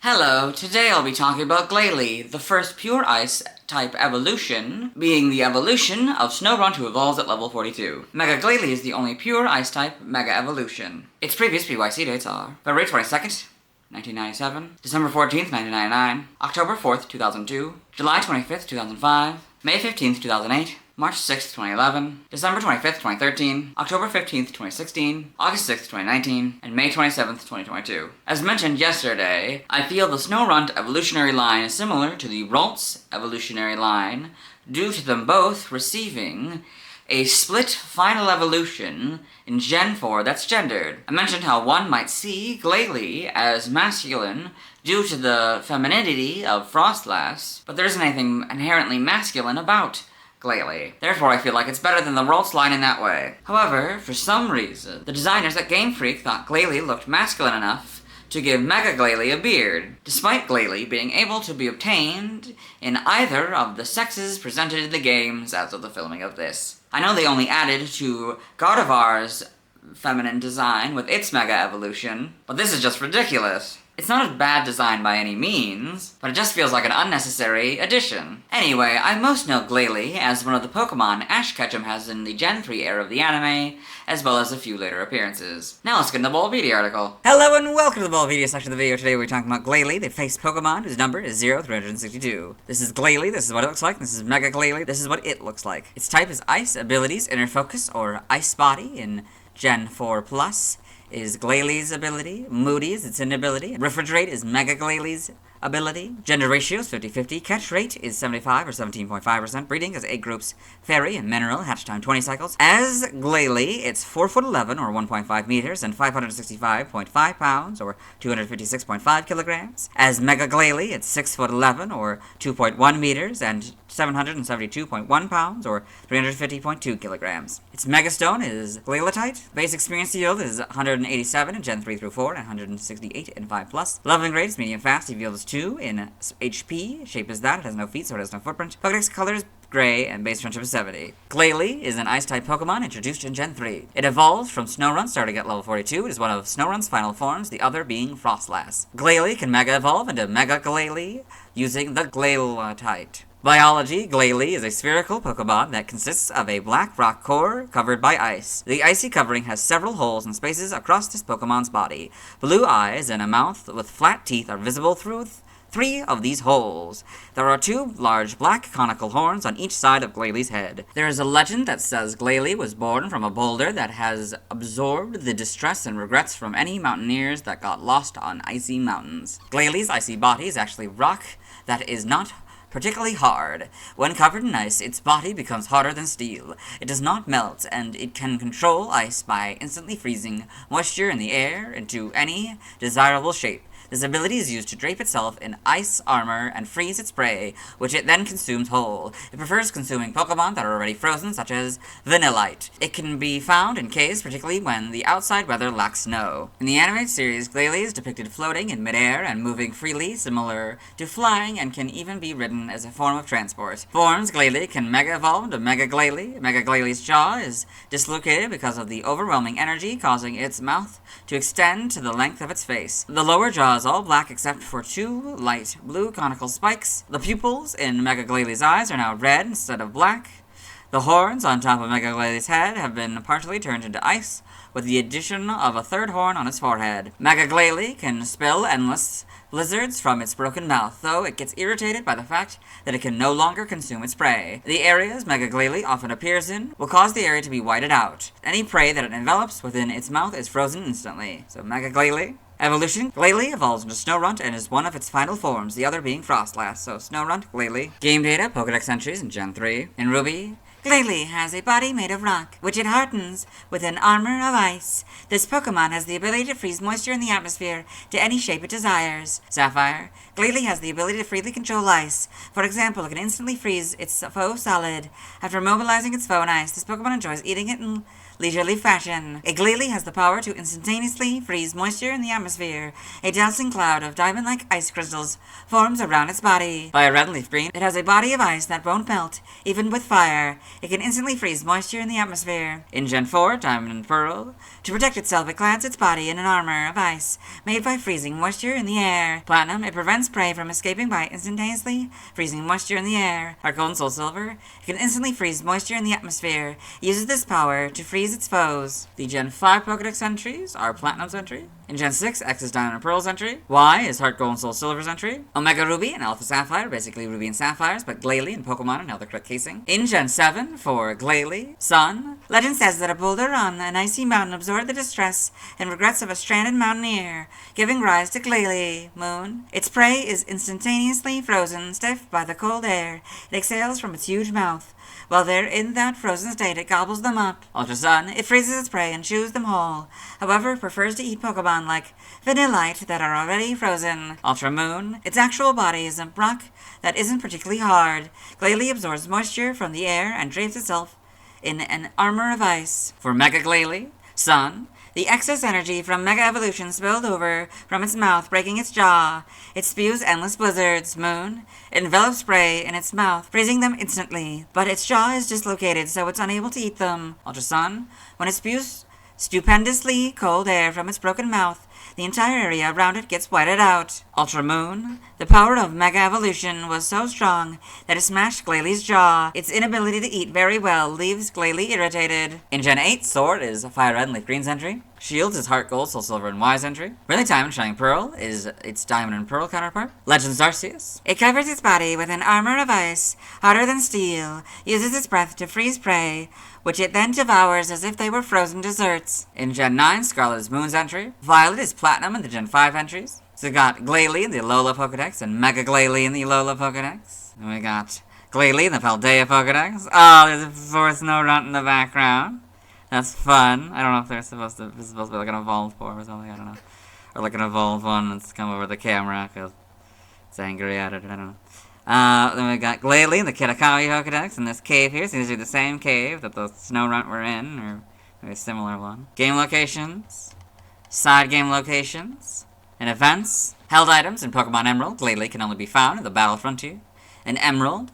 Hello, today I'll be talking about Glalie, the first pure ice type evolution, being the evolution of Snorunt who evolves at level 42. Mega Glalie is the only pure ice type Mega Evolution. Its previous PYC dates are February 22nd, 1997, December 14th, 1999, October 4th, 2002, July 25th, 2005, May 15th, 2008, March 6th, 2011, December 25th, 2013, October 15th, 2016, August 6th, 2019, and May 27th, 2022. As mentioned yesterday, I feel the Snorunt evolutionary line is similar to the Ralts evolutionary line, due to them both receiving a split final evolution in Gen 4 that's gendered. I mentioned how one might see Glalie as masculine due to the femininity of Frostlass, but there isn't anything inherently masculine about Glalie. Therefore, I feel like it's better than the Ralts line in that way. However, for some reason, the designers at Game Freak thought Glalie looked masculine enough to give Mega Glalie a beard, despite Glalie being able to be obtained in either of the sexes presented in the games as of the filming of this. I know they only added to Gardevoir's feminine design with its Mega Evolution, but this is just ridiculous. It's not a bad design by any means, but it just feels like an unnecessary addition. Anyway, I most know Glalie as one of the Pokémon Ash Ketchum has in the Gen 3 era of the anime, as well as a few later appearances. Now let's get into the Bulbapedia article. Hello and welcome to the Bulbapedia section of the video. Today we're talking about Glalie, the face Pokémon whose number is 0362. This is Glalie, this is what it looks like, this is Mega Glalie, this is what it looks like. Its type is Ice, abilities, Inner Focus, or Ice Body in Gen 4+. Is Glalie's ability. Moody is its inability. Refrigerate is Mega Glalie's ability. Gender ratio is 50-50. Catch rate is 75 or 17.5%. Breeding is 8 groups. Fairy and Mineral. Hatch time 20 cycles. As Glalie, it's 4'11" or 1.5 meters and 565.5 pounds or 256.5 kilograms. As Mega Glalie, it's 6'11" or 2.1 meters and 772.1 pounds or 350.2 kilograms. Its Megastone is Glalie-tite. Base experience yield is 187 in Gen 3 through 4 and 168 in 5+. Leveling rate is medium fast. Yield is 2 in HP. Shape is that. It has no feet, so it has no footprint. Pokédex color is gray, and base friendship is 70. Glalie is an Ice-type Pokemon introduced in Gen 3. It evolved from Snorunt starting at level 42. It is one of Snorunt's final forms, the other being Frostlass. Glalie can Mega Evolve into Mega Glalie using the Glalie-tite. Biology, Glalie is a spherical Pokemon that consists of a black rock core covered by ice. The icy covering has several holes and spaces across this Pokemon's body. Blue eyes and a mouth with flat teeth are visible through 3 of these holes. There are 2 large black conical horns on each side of Glalie's head. There is a legend that says Glalie was born from a boulder that has absorbed the distress and regrets from any mountaineers that got lost on icy mountains. Glalie's icy body is actually rock that is not particularly hard. When covered in ice, its body becomes harder than steel. It does not melt, and it can control ice by instantly freezing moisture in the air into any desirable shape. This ability is used to drape itself in ice armor and freeze its prey, which it then consumes whole. It prefers consuming Pokemon that are already frozen, such as Vanillite. It can be found in caves, particularly when the outside weather lacks snow. In the animated series, Glalie is depicted floating in midair and moving freely, similar to flying, and can even be ridden as a form of transport. Forms, Glalie can Mega Evolve into Mega Glalie. Mega Glalie's jaw is dislocated because of the overwhelming energy, causing its mouth to extend to the length of its face. The lower jaw is all black except for 2 light blue conical spikes. The pupils in Mega Glalie's eyes are now red instead of black. The horns on top of Mega Glalie's head have been partially turned into ice, with the addition of a 3rd horn on its forehead. Mega Glalie can spill endless blizzards from its broken mouth, though it gets irritated by the fact that it can no longer consume its prey. The areas Mega Glalie often appears in will cause the area to be whited out. Any prey that it envelops within its mouth is frozen instantly. So Mega Glalie. Evolution, Glalie evolves into Snorunt and is one of its final forms, the other being Frostlass, so Snorunt, Glalie. Game data, Pokédex entries in Gen 3. In Ruby, Glalie has a body made of rock, which it hardens with an armor of ice. This Pokemon has the ability to freeze moisture in the atmosphere to any shape it desires. Sapphire, Glalie has the ability to freely control ice. For example, it can instantly freeze its foe solid. After mobilizing its foe in ice, this Pokemon enjoys eating it and leisurely fashion. A Glalie has the power to instantaneously freeze moisture in the atmosphere. A dazzling cloud of diamond-like ice crystals forms around its body. By a red leaf green, it has a body of ice that won't melt, even with fire. It can instantly freeze moisture in the atmosphere. In Gen 4, Diamond and Pearl, to protect itself, it clads its body in an armor of ice, made by freezing moisture in the air. Platinum, it prevents prey from escaping by instantaneously freezing moisture in the air. Heart Gold and Soul Silver, it can instantly freeze moisture in the atmosphere. It uses this power to freeze its foes. The Gen 5 Pokedex entries are Platinum's entry. In Gen 6, X is Diamond and Pearl's entry. Y is Heart Gold and Soul Silver's entry. Omega Ruby and Alpha Sapphire, basically Ruby and Sapphires, but Glalie and Pokemon and now the correct casing. In Gen 7, for Glalie, Sun, legend says that a boulder on an icy mountain absorbed the distress and regrets of a stranded mountaineer, giving rise to Glalie. Moon, its prey is instantaneously frozen stiff by the cold air it exhales from its huge mouth. While they're in that frozen state, it gobbles them up. Ultra Sun, it freezes its prey and chews them whole. However, it prefers to eat Pokemon like Vanillite that are already frozen. Ultra Moon, its actual body is a rock that isn't particularly hard. Glalie absorbs moisture from the air and drapes itself in an armor of ice. For Mega Glalie, Sun, the excess energy from Mega Evolution spilled over from its mouth, breaking its jaw. It spews endless blizzards. Moon, it envelops prey in its mouth, freezing them instantly. But its jaw is dislocated, so it's unable to eat them. Ultra Sun, when it spews stupendously cold air from its broken mouth, the entire area around it gets whited out. Ultra Moon, the power of Mega Evolution was so strong that it smashed Glalie's jaw. Its inability to eat very well leaves Glalie irritated. In Gen 8, Sword is Fire Red and Leaf Green's entry. Shield is Heart Gold, Soul Silver, and Y's entry. Brilliant Diamond and Shining Pearl is its Diamond and Pearl counterpart. Legends Arceus, it covers its body with an armor of ice, harder than steel, uses its breath to freeze prey, which it then devours as if they were frozen desserts. In Gen 9, Scarlet is Moon's entry. Violet is Platinum in the Gen 5 entries. So we got Glalie in the Alola Pokedex and Mega Glalie in the Alola Pokedex. And we got Glalie in the Paldea Pokedex. Oh, there's a fourth Snorunt in the background. That's fun. I don't know if this is supposed to be like an evolved form or something, I don't know. Or like an evolved one that's come over the camera because it's angry at it, I don't know. Then we got Glalie in the Kitakawi Pokedex in this cave here. Seems to be the same cave that the Snorunt were in, or maybe a similar one. Game locations, side game locations, and events. Held items in Pokemon Emerald. Glalie can only be found in the Battle Frontier. In Emerald,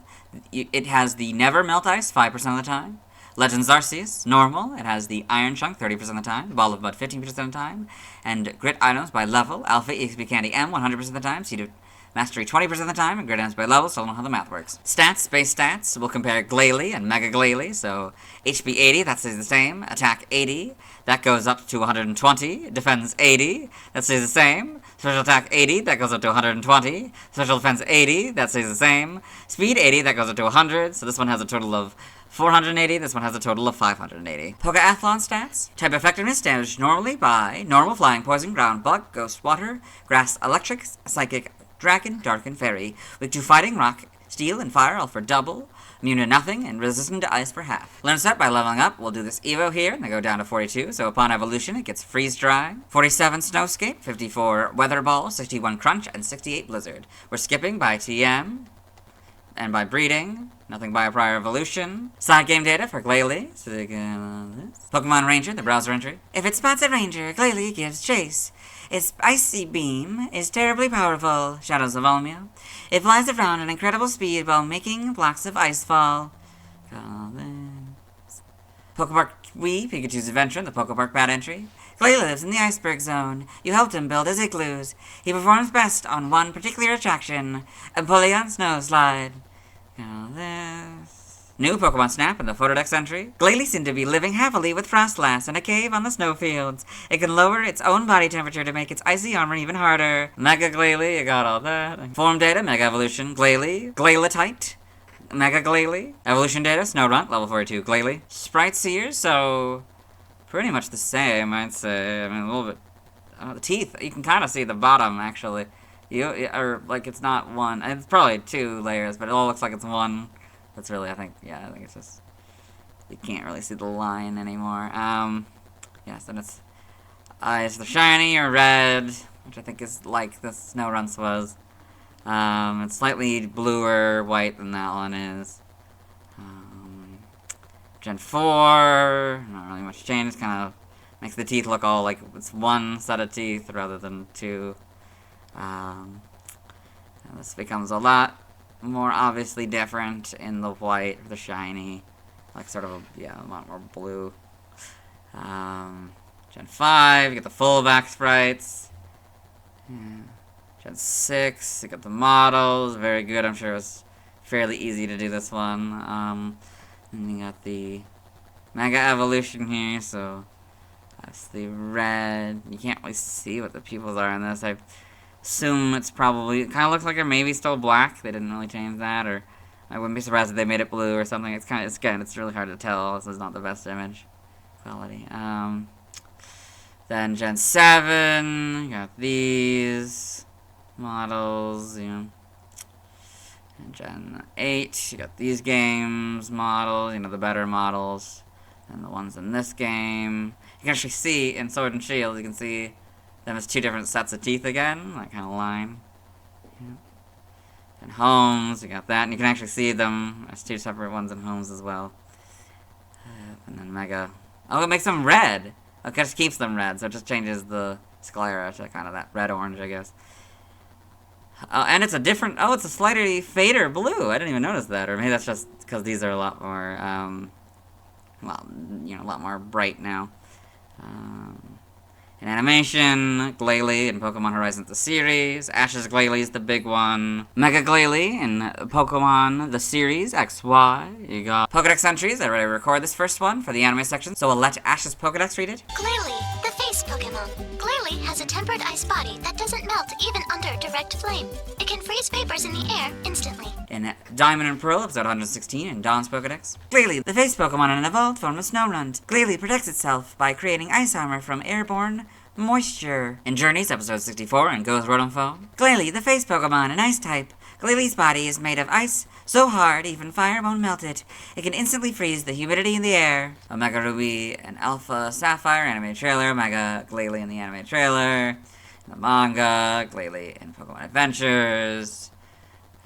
it has the Never Melt Ice 5% of the time. Legends Arceus, normal, it has the Iron Chunk 30% of the time, the Ball of Mud 15% of the time, and Grit items by level, Alpha EXP Candy M 100% of the time, Seed of Mastery 20% of the time, and Grit items by level, so I don't know how the math works. Stats, base stats, we'll compare Glalie and Mega Glalie, so HP 80, that stays the same, Attack 80, that goes up to 120, Defense 80, that stays the same, Special Attack 80, that goes up to 120, Special Defense 80, that stays the same, Speed 80, that goes up to 100, so this one has a total of 480, this one has a total of 580. Pokeathlon stats. Type effectiveness damaged normally by normal flying, poison, ground, bug, ghost, water, grass, electric, psychic, dragon, dark, and fairy. Weak to fighting, rock, steel, and fire all for double. Immune to nothing, and resistant to ice for half. Learn set by leveling up. We'll do this Evo here, and they go down to 42, so upon evolution it gets freeze dry. 47 Snowscape, 54 Weather Ball, 61 Crunch, and 68 Blizzard. We're skipping by TM, and by breeding. Nothing by a prior evolution. Side game data for Glalie. So they can this. Pokemon Ranger, the browser entry. If it spots a ranger, Glalie gives chase. Its icy beam is terribly powerful. Shadows of Olmia. It flies around at incredible speed while making blocks of ice fall. Pokepark Wii, Pikachu's adventure, the Pokepark Bat entry. Glalie lives in the Iceberg Zone. You helped him build his igloos. He performs best on one particular attraction, Empoleon Snow Slide. This. New Pokemon Snap in the Photodex entry. Glalie seemed to be living happily with Frostlass in a cave on the snowfields. It can lower its own body temperature to make its icy armor even harder. Mega Glalie, you got all that. Form data, Mega Evolution, Glalie, Glaletite, Mega Glalie. Evolution data, Snorunt, level 42, Glalie. Sprites here, so pretty much the same, I'd say. I mean, a little bit. The teeth, you can kind of see the bottom, actually. Or, like, it's not one. It's probably 2 layers, but it all looks like it's one. That's really, I think it's just, you can't really see the line anymore. Yes, and its eyes are shiny or red, which I think is like the Snorunt's was. It's slightly bluer white than that one is. Gen 4, not really much change, kind of makes the teeth look all like it's one set of teeth rather than two. And this becomes a lot more obviously different in the white, the shiny, like sort of, a lot more blue. Gen 5, you get the full back sprites. Gen 6, you got the models, very good, I'm sure it was fairly easy to do this one. And you got the Mega Evolution here, so that's the red. You can't really see what the pupils are in this. I assume it kind of looks like they're maybe still black. They didn't really change that, or I wouldn't be surprised if they made it blue or something. It's really hard to tell. This is not the best image quality. Then Gen 7, you got these models, And Gen 8, you got these games models, the better models than the ones in this game. You can actually see in Sword and Shield, you can see them as two different sets of teeth again, that kind of line. And Homes, you got that, and you can actually see them as two separate ones in Homes as well. And then Mega. Oh, it makes them red! It just keeps them red, so it just changes the sclera to kind of that red-orange, I guess. And it's it's a slightly fader blue. I didn't even notice that, or maybe that's just because these are a lot more, a lot more bright now. In animation, Glalie in Pokemon Horizons the series. Ash's Glalie is the big one. Mega Glalie in Pokemon the series XY. You got Pokedex entries. I already recorded this first one for the anime section, so we'll let Ash's Pokedex read it. Glalie, the face Pokemon. Glalie has a tempered ice body that doesn't melt even under direct flame. It can freeze vapors in the air instantly. In Diamond and Pearl, episode 116, in Dawn's Pokedex. Glalie, the face Pokemon in an evolved form of Snorunt. Glalie protects itself by creating ice armor from airborne moisture. In Journeys, episode 64, and Goes Rotom Foam. Glalie, the face Pokemon, an ice type. Glalie's body is made of ice so hard even fire won't melt it. It can instantly freeze the humidity in the air. Omega Ruby and Alpha Sapphire anime trailer. Mega Glalie in the anime trailer. The manga, Glalie in Pokemon Adventures.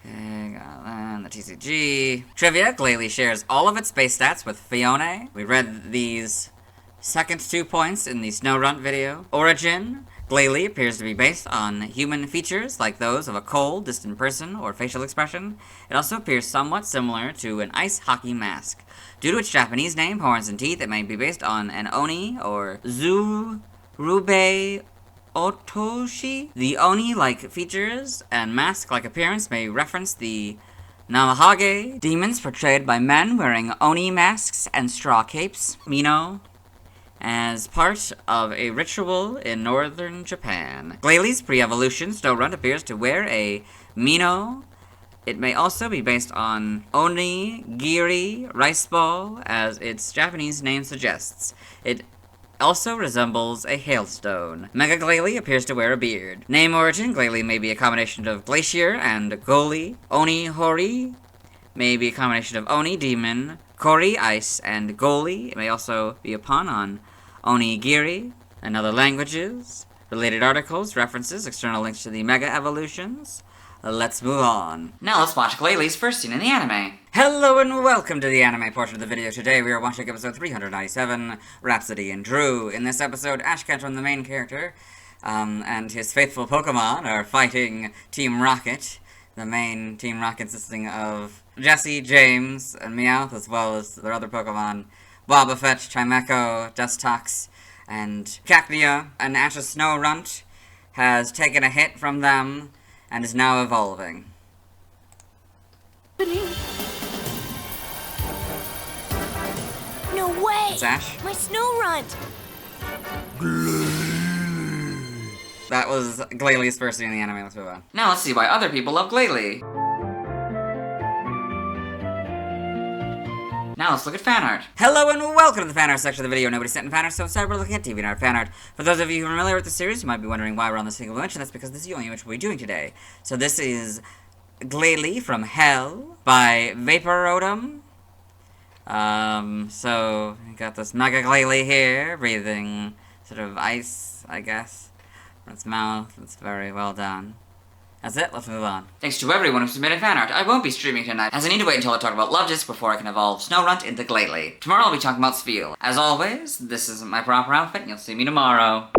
Okay, got that. The TCG. Trivia, Glalie shares all of its base stats with Fione. We read these second 2 points in the Snorunt video. Origin, Glalie appears to be based on human features like those of a cold, distant person or facial expression. It also appears somewhat similar to an ice hockey mask. Due to its Japanese name, horns and teeth, it may be based on an Oni or Zurube Otoshi. The Oni-like features and mask-like appearance may reference the Namahage demons portrayed by men wearing Oni masks and straw capes. Mino, as part of a ritual in northern Japan. Glalie's pre-evolution Snorunt appears to wear a Mino. It may also be based on Onigiri rice ball, as its Japanese name suggests. It also resembles a hailstone. Mega Glalie appears to wear a beard. Name origin, Glalie may be a combination of glacier and goli. Oni Hori may be a combination of Oni, demon, Kori, ice, and goli. It may also be a pun on Onigiri and other languages. Related articles, references, external links to the Mega Evolutions. Let's move on. Now let's watch Glalie's first scene in the anime. Hello and welcome to the anime portion of the video. Today we are watching episode 397, Rhapsody and Drew. In this episode, Ash Ketchum, the main character, and his faithful Pokemon are fighting Team Rocket. The main Team Rocket consisting of Jesse, James, and Meowth, as well as their other Pokemon, Wobbuffet, Chimecho, Dustox, and Cacnea. And Ash's Snorunt has taken a hit from them and is now evolving. No way! It's Ash. My Snorunt! That was Glalie's first scene in the anime. Let's move on. Now let's see why other people love Glalie. Now let's look at fan art. Hello and welcome to the fan art section of the video. Nobody sent in fan art, so instead we're looking at DeviantArt fan art. For those of you who are familiar with the series, you might be wondering why we're on this single image, and that's because this is the only image we'll be doing today. So this is Glalie from Hell by Vaporodum. So we got this Mega Glalie here, breathing sort of ice, I guess, from its mouth. It's very well done. That's it, let's move on. Thanks to everyone who submitted fan art. I won't be streaming tonight, as I need to wait until I talk about Love Disc before I can evolve Snorunt into Glalie. Tomorrow I'll be talking about Spiel. As always, this isn't my proper outfit, and you'll see me tomorrow.